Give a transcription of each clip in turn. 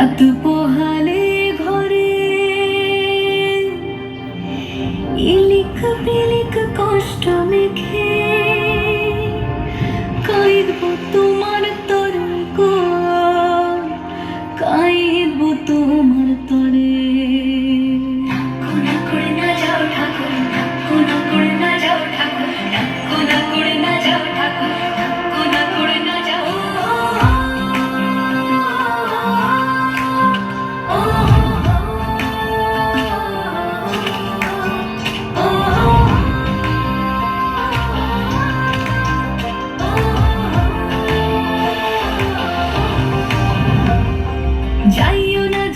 রাত পোহালে ঘরে ইলিক পিলিক কষ্ট মেখে কাইদব তোমার তরে গো, কাইদব তোমার তরে। না করে না যাও ঠাকুর, না করে না যাও ঠাকুর, না করে না যাও ঠাকুর, না করে না যাও।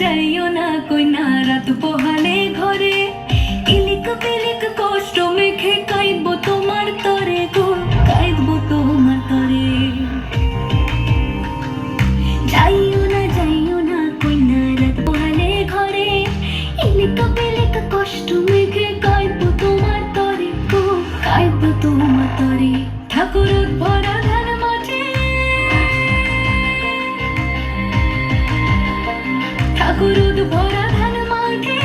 যাইও না কই না রাত পোহালে ঘরে ইলিক পিলিক কষ্ট মেখে কাইদব তোমার তরে গো, কাইদব তোমার তরে। যাইও না কই না রাত পোহালে ঘরে ইলিক পিলিক কষ্ট মেখে কাইদব তোমার তরে গো, কাইদব তোমার তরে। ঠাকুর ভরা ধান মাঠে, ঠাকুর ভরা ধান মাঠে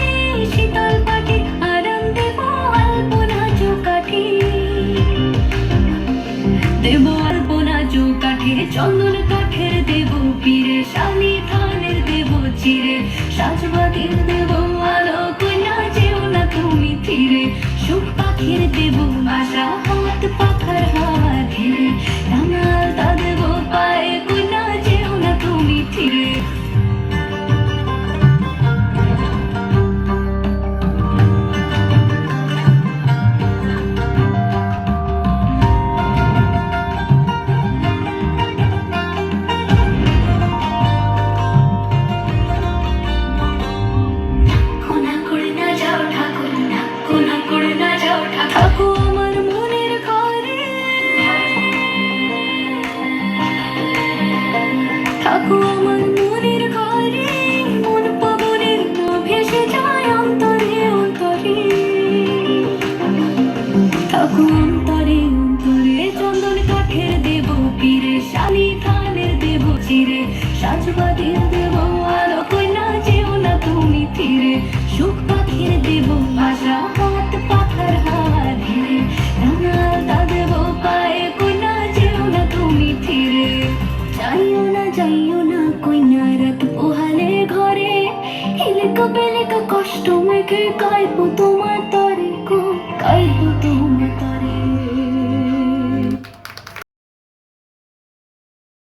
শীতল পাটি আরাম দেব আলপনা চৌকাঠি, দেব আলপনা চৌকাঠে চন্দন কাঠের দেব পীরে, শালি ধানের দেব চিরে, সাজবাতির দেব আলো কইনা যেও না তুমি ফিরে, সুখ পাখির দেব বাসা হাত পাখার হাওয়া ধীরে, রাঙাল তা দেব পায়ে কইনা যেও না তুমি ফিরে। থাকো আমার মনের ঘরে, থাকো আমার মনের ঘরে, মন পবনের ভেসে যায় অন্তরে অন্তরে, থাকো অন্তরে অন্তরে। চন্দন কাঠের দেব পীরে, শালি ধানের দেব চিরে, সাজবাতির দেব আলো কইনা যেও না তুমি ফিরে, সুখ পাখির দেব ভাষা হাত পাখার হাওয়া ধীরে, রাঙাল তা দেব পায়ে কইনা যেও না তুমি ফিরে। যাইও না কইনা রাত পোহালে ঘরে ইলিক পিলিক কষ্ট মেখে কাইদব তোমার